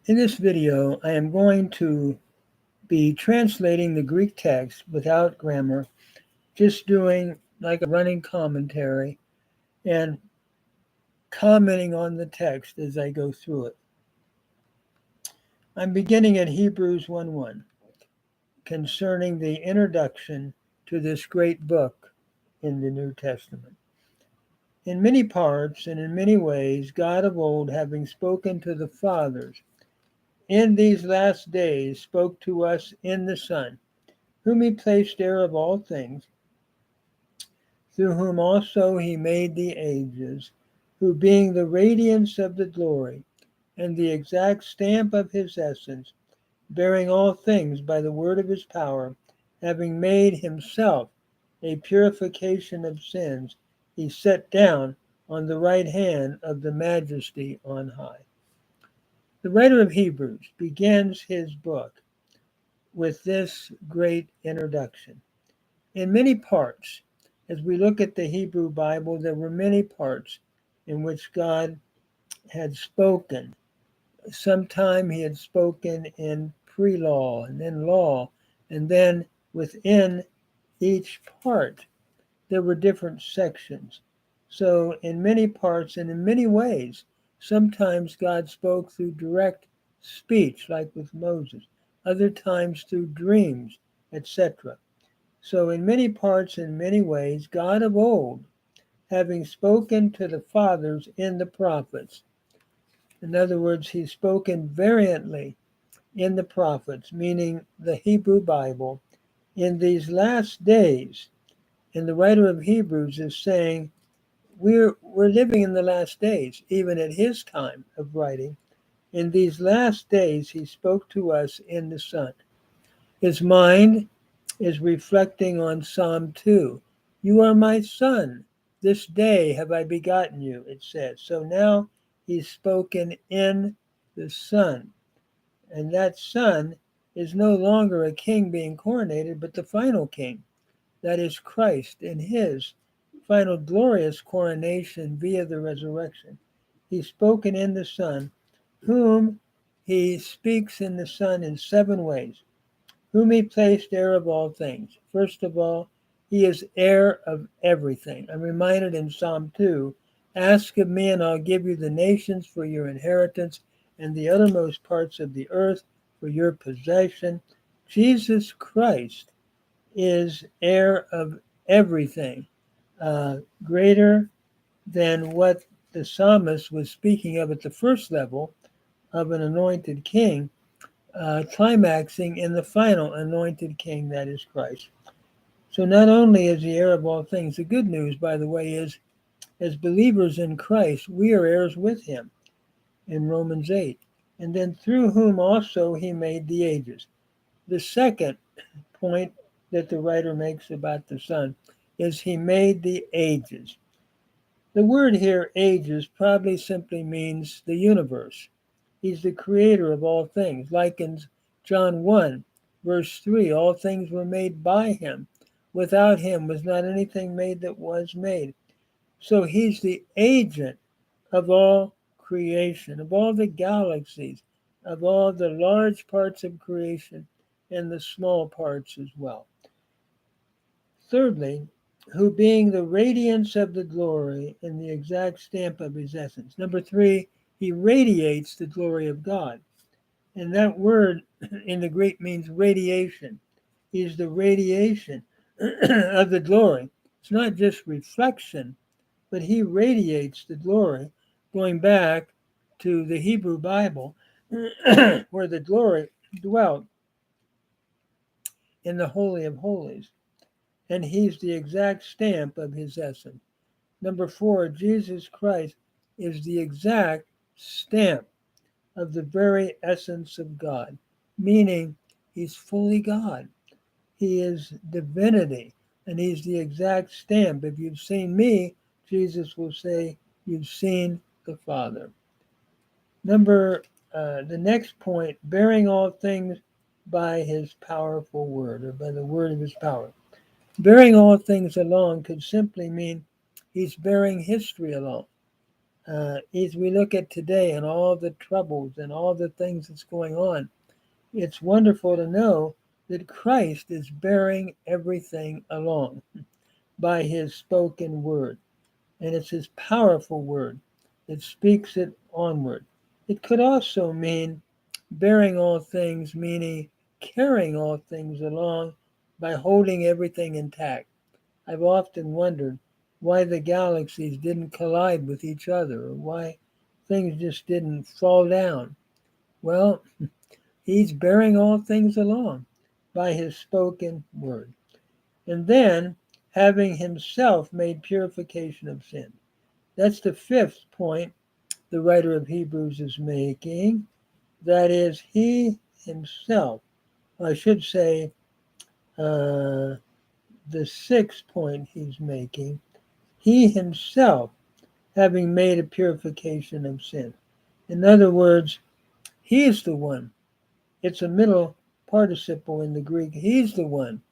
In this video, I am going to be translating the Greek text without grammar, just doing like a running commentary and commenting on the text as I go through it. I'm beginning at Hebrews 1:1 concerning the introduction to this great book in the New Testament. In many parts and in many ways, God of old, having spoken to the fathers, in these last days spoke to us in the Son, whom he placed heir of all things, through whom also he made the ages, who being the radiance of the glory and the exact stamp of his essence, bearing all things by the word of his power, having made himself a purification of sins, he sat down on the right hand of the Majesty on high. The writer of Hebrews begins his book with this great introduction. In many parts, as we look at the Hebrew Bible, there were many parts in which God had spoken. Sometime he had spoken in pre-law and then law, and then within each part there were different sections. So in many parts and in many ways, sometimes God spoke through direct speech, like with Moses, other times through dreams, etc. So in many parts and many ways, God of old, having spoken to the fathers in the prophets. In other words, he's spoken variantly in the prophets, meaning the Hebrew Bible, in these last days. And the writer of Hebrews is saying, we're living in the last days, even at his time of writing. In these last days, he spoke to us in the Son. His mind is reflecting on Psalm 2. You are my son. This day have I begotten you, it says. So now he's spoken in the Son. And that Son is no longer a king being coronated, but the final king. That is Christ in his final glorious coronation via the resurrection. He's spoken in the Son, whom he speaks in the Son in 7 ways. Whom he placed heir of all things. First of all, he is heir of everything. I'm reminded in Psalm 2, ask of me and I'll give you the nations for your inheritance and the uttermost parts of the earth for your possession. Jesus Christ is heir of everything, greater than what the psalmist was speaking of at the first level of an anointed king, climaxing in the final anointed king, that is Christ. So not only is he heir of all things, the good news, by the way, is as believers in Christ, we are heirs with him in Romans 8. And then through whom also he made the ages. The second point that the writer makes about the Son is he made the ages. The word here, ages, probably simply means the universe. He's the creator of all things. Like in John 1, verse 3, all things were made by him. Without him was not anything made that was made. So he's the agent of all creation, of all the galaxies, of all the large parts of creation and the small parts as well. Thirdly, who being the radiance of the glory and the exact stamp of his essence. Number 3, he radiates the glory of God. And that word in the Greek means radiation. He's the radiation of the glory. It's not just reflection, but he radiates the glory, going back to the Hebrew Bible, where the glory dwelt in the Holy of Holies. And he's the exact stamp of his essence. Number 4, Jesus Christ is the exact stamp of the very essence of God, meaning he's fully God. He is divinity, and he's the exact stamp. If you've seen me, Jesus will say, you've seen the Father. The next point, bearing all things by his powerful word, or by the word of his power. Bearing all things along could simply mean he's bearing history along. As we look at today and all the troubles and all the things that's going on, it's wonderful to know that Christ is bearing everything along by his spoken word. And it's his powerful word that speaks it onward. It could also mean bearing all things, meaning carrying all things along by holding everything intact. I've often wondered why the galaxies didn't collide with each other, or why things just didn't fall down. Well, he's bearing all things along by his spoken word. And then having himself made purification of sin. That's the fifth point the writer of Hebrews is making. That is, he himself, I should say, the sixth point he's making, he himself having made a purification of sin. In other words, he's the one. It's a middle participle in the Greek. He's the one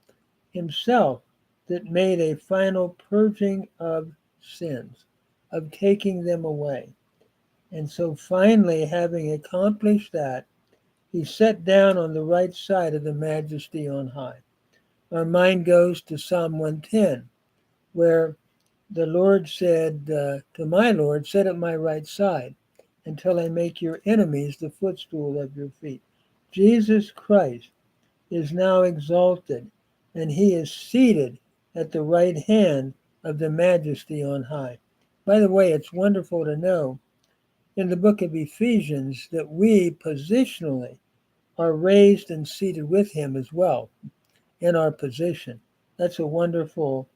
himself that made a final purging of sins, of taking them away. And so finally, having accomplished that, he sat down on the right side of the Majesty on high. Our mind goes to Psalm 110, where the Lord said to my Lord, sit at my right side until I make your enemies the footstool of your feet. Jesus Christ is now exalted, and he is seated at the right hand of the Majesty on high. By the way, it's wonderful to know in the book of Ephesians that we positionally are raised and seated with him as well in our position. That's a wonderful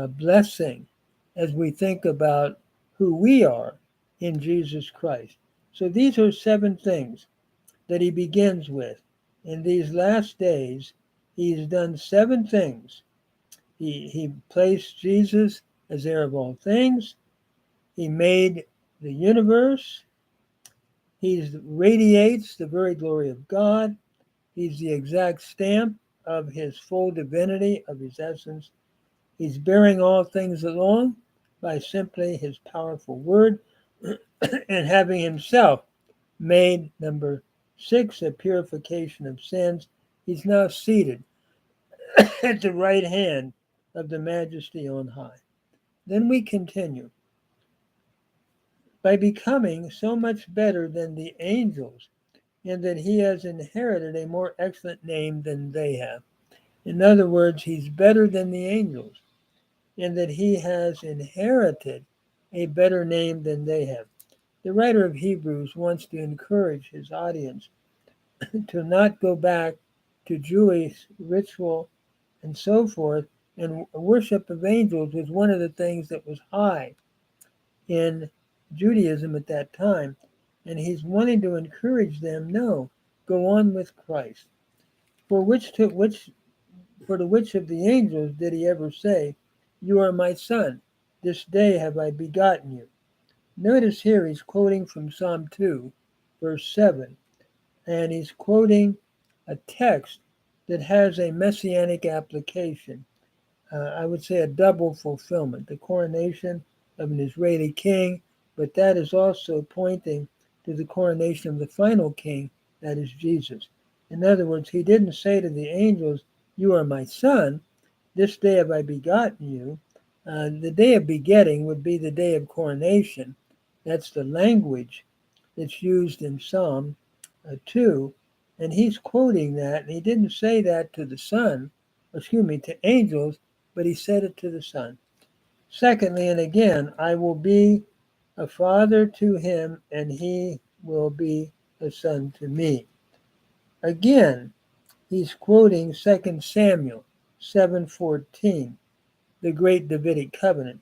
blessing as we think about who we are in Jesus Christ. So these are 7 things that he begins with. In these last days, he's done 7 things. He placed Jesus as heir of all things. He made the universe. He radiates the very glory of God. He's the exact stamp of his full divinity, of his essence. He's bearing all things along by simply his powerful word and having himself made, number 6, a purification of sins. He's now seated at the right hand of the Majesty on high. Then we continue. By becoming so much better than the angels, in that he has inherited a more excellent name than they have. In other words, he's better than the angels, in that he has inherited a better name than they have. The writer of Hebrews wants to encourage his audience to not go back to Jewish ritual and so forth, and worship of angels was one of the things that was high in Judaism at that time. And he's wanting to encourage them, no, go on with Christ. For to which of the angels did he ever say, you are my son, this day have I begotten you? Notice here he's quoting from Psalm 2, verse 7, and he's quoting a text that has a messianic application. I would say a double fulfillment, the coronation of an Israeli king, but that is also pointing to the coronation of the final king, that is Jesus. In other words, he didn't say to the angels, you are my son, this day have I begotten you. The day of begetting would be the day of coronation. That's the language that's used in Psalm 2. And he's quoting that, and he didn't say that to the son, to angels, but he said it to the son. Secondly, and again, I will be a father to him, and he will be a son to me. Again, he's quoting 2 Samuel 7:14, the great Davidic covenant.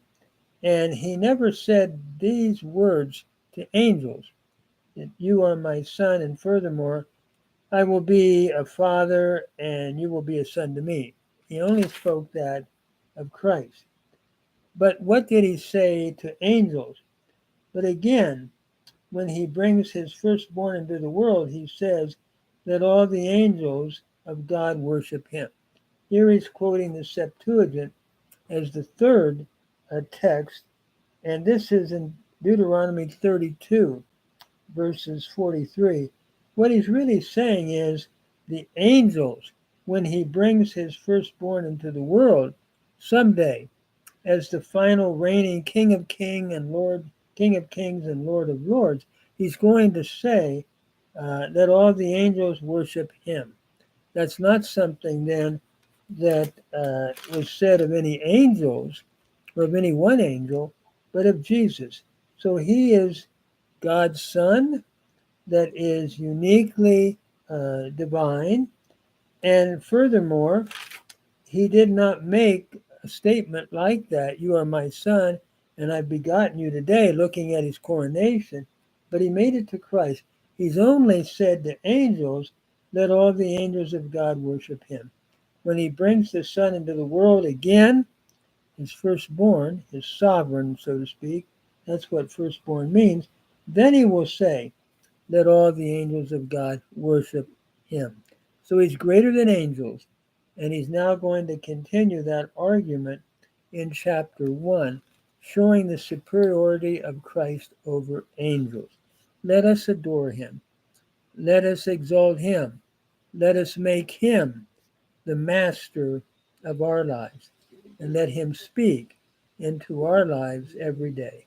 And he never said these words to angels, that you are my son, and furthermore, I will be a father, and you will be a son to me. He only spoke that of Christ. But what did he say to angels? But again, when he brings his firstborn into the world, he says that all the angels of God worship him. Here he's quoting the Septuagint as the third text, and this is Deuteronomy 32, verses 43, what he's really saying is the angels, when he brings his firstborn into the world someday as the final reigning King of Kings and Lord of Lords, he's going to say that all the angels worship him. That's not something then that was said of any angels or of any one angel, but of Jesus. So he is God's Son that is uniquely divine. And furthermore, he did not make a statement like that, you are my son, and I've begotten you today, looking at his coronation, but he made it to Christ. He's only said to angels, let all the angels of God worship him. When he brings the Son into the world again, his firstborn, his sovereign, so to speak, that's what firstborn means, then he will say, let all the angels of God worship him. So he's greater than angels, and he's now going to continue that argument in chapter 1, showing the superiority of Christ over angels. Let us adore him. Let us exalt him. Let us make him the master of our lives, and let him speak into our lives every day.